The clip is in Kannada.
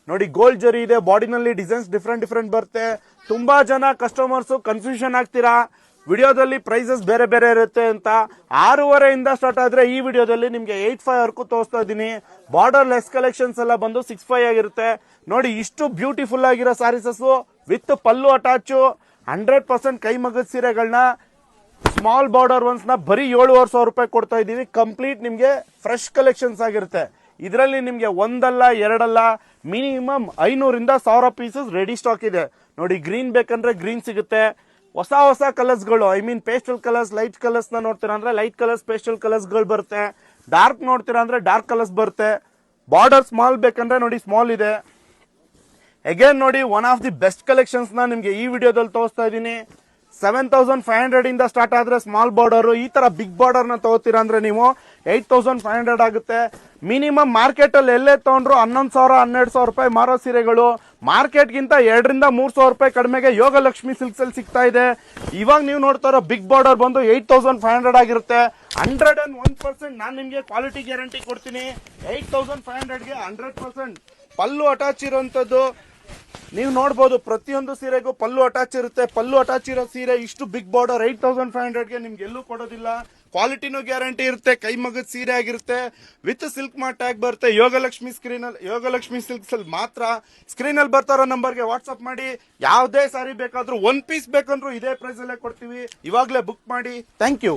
ನೋಡಿ ಗೋಲ್ಡ್ ಜರಿ ಇದೆ, ಬಾಡಿನಲ್ಲಿ ಡಿಸೈನ್ಸ್ ಡಿಫ್ರೆಂಟ್ ಬರುತ್ತೆ. ತುಂಬಾ ಜನ ಕಸ್ಟಮರ್ಸ್ ಕನ್ಫ್ಯೂಷನ್ ಆಗ್ತೀರಾ ವಿಡಿಯೋದಲ್ಲಿ ಪ್ರೈಸಸ್ ಬೇರೆ ಬೇರೆ ಇರುತ್ತೆ ಅಂತ. 6:30 ಸ್ಟಾರ್ಟ್ ಆದ್ರೆ ಈ ವಿಡಿಯೋದಲ್ಲಿ ನಿಮ್ಗೆ 8.5 ವರೆಗೂ ತೋರಿಸ್ತಾ ಇದೀನಿ. ಬಾರ್ಡರ್ ಲೆಸ್ ಕಲೆಕ್ಷನ್ಸ್ ಎಲ್ಲ ಬಂದು 6.5 ಆಗಿರುತ್ತೆ. ನೋಡಿ ಇಷ್ಟು ಬ್ಯೂಟಿಫುಲ್ ಆಗಿರೋ ಸ್ಯಾರೀಸಸ್ ವಿತ್ ಪಲ್ಲು ಅಟ್ಯಾಚು 100% ಕೈ ಮಗದ ಸೀರೆಗಳನ್ನ ಸ್ಮಾಲ್ ಬಾರ್ಡರ್ ಒನ್ಸ್ ನ ಬರೀ 7,500 ರೂಪಾಯಿ ಕೊಡ್ತಾ ಇದೀವಿ. ಕಂಪ್ಲೀಟ್ ನಿಮ್ಗೆ ಫ್ರೆಶ್ ಕಲೆಕ್ಷನ್ಸ್ ಆಗಿರುತ್ತೆ. ಇದರಲ್ಲಿ ನಿಮ್ಗೆ ಒಂದಲ್ಲ ಎರಡಲ್ಲ ಮಿನಿಮಮ್ 500 ಇಂದ 1000 ಪೀಸಸ್ ರೆಡಿ ಸ್ಟಾಕ್ ಇದೆ. ನೋಡಿ ಗ್ರೀನ್ ಬೇಕಂದ್ರೆ ಗ್ರೀನ್ ಸಿಗುತ್ತೆ. ಹೊಸ ಕಲರ್ಸ್ಗಳು, I mean pastel colours, light colours ನ ನೋಡ್ತೀರಾ ಅಂದ್ರೆ ಲೈಟ್ ಕಲರ್ಸ್, ಪೇಸ್ಟಲ್ ಕಲರ್ಸ್ ಗಳು ಬರುತ್ತೆ. ಡಾರ್ಕ್ ನೋಡ್ತೀರಾ ಅಂದ್ರೆ ಡಾರ್ಕ್ ಕಲರ್ಸ್ ಬರುತ್ತೆ. ಬಾರ್ಡರ್ ಸ್ಮಾಲ್ ಬೇಕಂದ್ರೆ ನೋಡಿ ಸ್ಮಾಲ್ ಇದೆ. ಅಗೇನ್ ನೋಡಿ one of the best collections ನ ನಿಮ್ಗೆ ಈ ವಿಡಿಯೋದಲ್ಲಿ ತೋರಿಸ್ತಾ ಇದ್ದೀನಿ. 7,500 ಇಂದ ಸ್ಟಾರ್ಟ್ ಆದ್ರೆ ಸ್ಮಾಲ್ ಬಾರ್ಡರ್. ಈ ತರ ಬಿಗ್ ಬಾರ್ಡರ್ ನ ತಗೋತೀರಾ ಅಂದ್ರೆ ನೀವು 8,500 ಆಗುತ್ತೆ. ಮಿನಿಮಮ್ ಮಾರ್ಕೆಟ್ ಅಲ್ಲಿ ಎಲ್ಲೇ ತಗೊಂಡ್ರು 11,000 12,000 ರೂಪಾಯಿ ಮಾರೋ ಸೀರೆಗಳು ಮಾರ್ಕೆಟ್ ಗಿಂತ 2,000 ಇಂದ 3,000 ರೂಪಾಯಿ ಕಡಿಮೆಗೆ ಯೋಗಲಕ್ಷ್ಮಿ ಸಿಲ್ಕ್ಸ್ ಅಲ್ಲಿ ಸಿಗ್ತಾ ಇದೆ. ಇವಾಗ ನೀವು ನೋಡ್ತಾ ಇರೋ ಬಿಗ್ ಬಾರ್ಡರ್ ಬಂದು 8,500 ಆಗಿರುತ್ತೆ. 101% ನಾನು ನಿಮ್ಗೆ ಕ್ವಾಲಿಟಿ ಗ್ಯಾರಂಟಿ ಕೊಡ್ತೀನಿ. 8,500ಗೆ 100% ಪಲ್ಲು ಅಟ್ಯಾಚ್ ಇರುವಂತದ್ದು ನೀವು ನೋಡಬಹುದು. ಪ್ರತಿಯೊಂದು ಸೀರೆಗೂ ಪಲ್ಲು ಅಟ್ಯಾಚ್ ಇರುತ್ತೆ. ಪಲ್ಲು ಅಟ್ಯಾಚ್ ಇರೋ ಸೀರೆ ಇಷ್ಟು ಬಿಗ್ ಬಾರ್ಡರ್ 8,500ಗೆ ನಿಮ್ಗೆ ಎಲ್ಲೂ ಕೊಡೋದಿಲ್ಲ. ಕ್ವಾಲಿಟಿನೂ ಗ್ಯಾರಂಟಿ ಇರುತ್ತೆ. ಕೈ ಮಗದ ಸೀರೆ ಆಗಿರುತ್ತೆ. ವಿತ್ ಸಿಲ್ಕ್ ಮಾರ್ಟ್ ಟ್ಯಾಗ್ ಬರುತ್ತೆ. ಯೋಗಲಕ್ಷ್ಮಿ ಸಿಲ್ಕ್ಸ್ ಅಲ್ಲಿ ಮಾತ್ರ. ಸ್ಕ್ರೀನ್ ಅಲ್ಲಿ ಬರ್ತಾರೋ ನಂಬರ್ಗೆ ವಾಟ್ಸ್ಆಪ್ ಮಾಡಿ. ಯಾವುದೇ ಸಾರಿ ಬೇಕಾದ್ರೂ 1 ಪೀಸ್ ಬೇಕಂದ್ರೂ ಇದೇ ಪ್ರೈಸ್ ಅಲ್ಲೇ ಕೊಡ್ತೀವಿ. ಇವಾಗಲೇ ಬುಕ್ ಮಾಡಿ. Thank you.